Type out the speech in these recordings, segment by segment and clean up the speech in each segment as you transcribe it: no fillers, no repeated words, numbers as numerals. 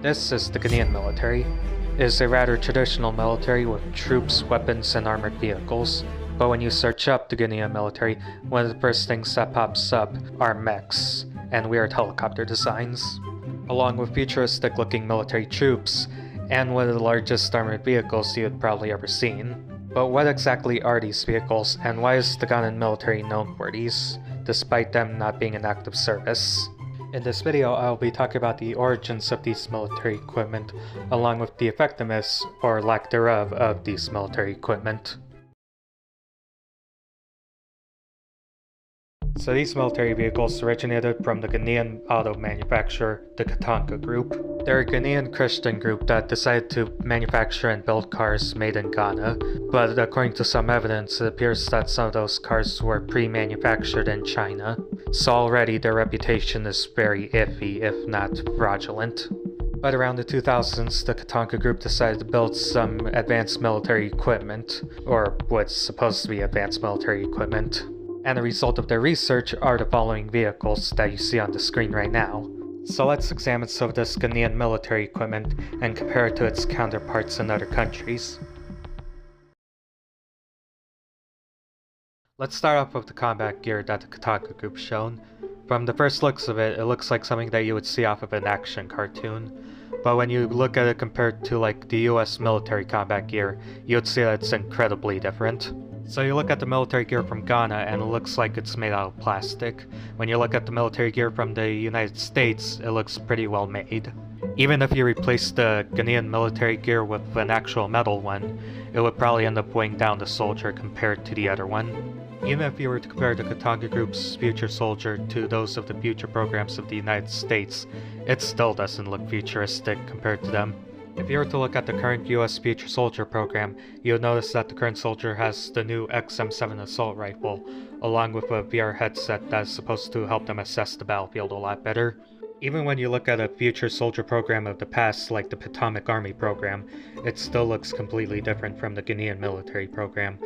This is the Ghanaian military. It is a rather traditional military with troops, weapons, and armored vehicles. But when you search up the Ghanaian military, one of the first things that pops up are mechs and weird helicopter designs, along with futuristic looking military troops and one of the largest armored vehicles you had probably ever seen. But what exactly are these vehicles, and why is the Ghanaian military known for these, despite them not being in active service? In this video, I will be talking about the origins of these military equipment, along with the effectiveness, or lack thereof, of these military equipment. So these military vehicles originated from the Ghanaian auto manufacturer, the Katanka Group. They're a Ghanaian Christian group that decided to manufacture and build cars made in Ghana, but according to some evidence, it appears that some of those cars were pre-manufactured in China, so already their reputation is very iffy, if not fraudulent. But around the 2000s, the Katanka Group decided to build some advanced military equipment, or what's supposed to be advanced military equipment. And the result of their research are the following vehicles that you see on the screen right now. So let's examine some of this Ghanaian military equipment and compare it to its counterparts in other countries. Let's start off with the combat gear that the Katanka Group shown. From the first looks of it, it looks like something that you would see off of an action cartoon. But when you look at it compared to like the US military combat gear, you would see that it's incredibly different. So you look at the military gear from Ghana and it looks like it's made out of plastic. When you look at the military gear from the United States, it looks pretty well made. Even if you replace the Ghanaian military gear with an actual metal one, it would probably end up weighing down the soldier compared to the other one. Even if you were to compare the Katanka Group's future soldier to those of the future programs of the United States, it still doesn't look futuristic compared to them. If you were to look at the current US Future Soldier program, you'll notice that the current soldier has the new XM7 assault rifle, along with a VR headset that is supposed to help them assess the battlefield a lot better. Even when you look at a Future Soldier program of the past, like the Potomac Army program, it still looks completely different from the Ghanaian military program.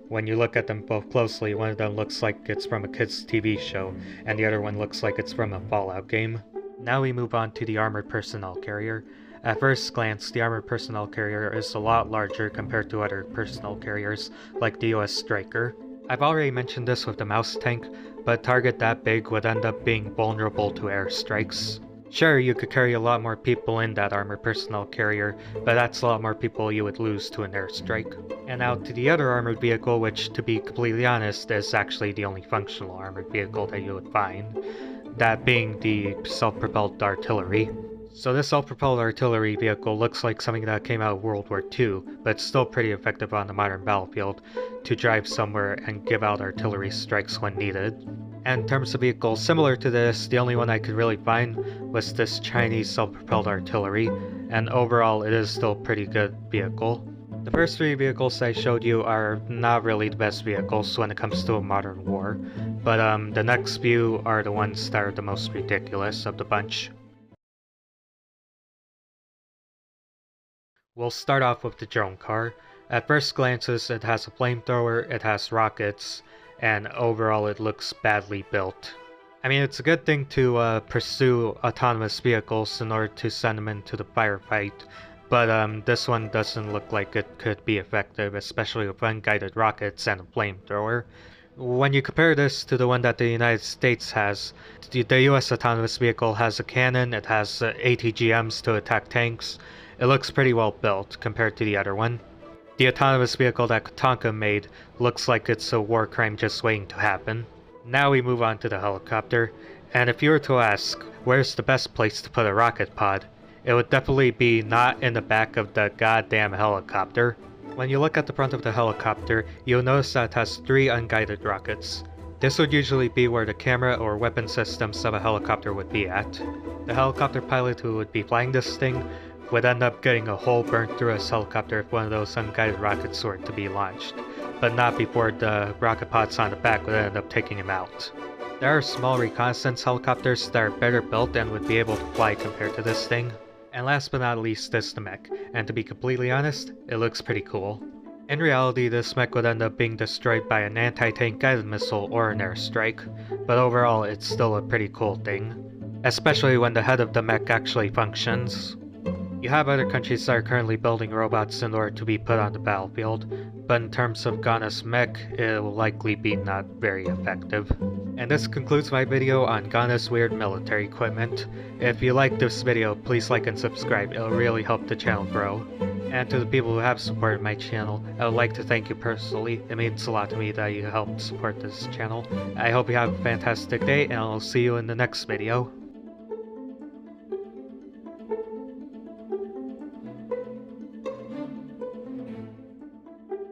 When you look at them both closely, one of them looks like it's from a kid's TV show, and the other one looks like it's from a Fallout game. Now we move on to the Armored Personnel Carrier. At first glance, the Armored Personnel Carrier is a lot larger compared to other personnel carriers, like the US Striker. I've already mentioned this with the Mouse Tank, but a target that big would end up being vulnerable to airstrikes. Sure, you could carry a lot more people in that Armored Personnel Carrier, but that's a lot more people you would lose to an airstrike. And now to the other armored vehicle, which, to be completely honest, is actually the only functional armored vehicle that you would find, that being the self-propelled artillery. So this self-propelled artillery vehicle looks like something that came out of World War II, but it's still pretty effective on the modern battlefield to drive somewhere and give out artillery strikes when needed. And in terms of vehicles similar to this, the only one I could really find was this Chinese self-propelled artillery, and overall it is still a pretty good vehicle. The first three vehicles I showed you are not really the best vehicles when it comes to a modern war, but the next few are the ones that are the most ridiculous of the bunch. We'll start off with the drone car. At first glances, it has a flamethrower, it has rockets, and overall it looks badly built. I mean, it's a good thing to pursue autonomous vehicles in order to send them into the firefight, but this one doesn't look like it could be effective, especially with unguided rockets and a flamethrower. When you compare this to the one that the United States has, the US autonomous vehicle has a cannon, it has ATGMs to attack tanks. It looks pretty well built compared to the other one. The autonomous vehicle that Katanka made looks like it's a war crime just waiting to happen. Now we move on to the helicopter, and if you were to ask, where's the best place to put a rocket pod, it would definitely be not in the back of the goddamn helicopter. When you look at the front of the helicopter, you'll notice that it has 3 unguided rockets. This would usually be where the camera or weapon systems of a helicopter would be at. The helicopter pilot who would be flying this thing would end up getting a hole burnt through his helicopter if one of those unguided rockets were to be launched, but not before the rocket pods on the back would end up taking him out. There are small reconnaissance helicopters that are better built and would be able to fly compared to this thing. And last but not least is the mech, and to be completely honest, it looks pretty cool. In reality, this mech would end up being destroyed by an anti-tank guided missile or an airstrike, but overall it's still a pretty cool thing, especially when the head of the mech actually functions. You have other countries that are currently building robots in order to be put on the battlefield, but in terms of Ghana's mech, it will likely be not very effective. And this concludes my video on Ghana's weird military equipment. If you liked this video, please like and subscribe, it'll really help the channel grow. And to the people who have supported my channel, I would like to thank you personally. It means a lot to me that you helped support this channel. I hope you have a fantastic day, and I'll see you in the next video.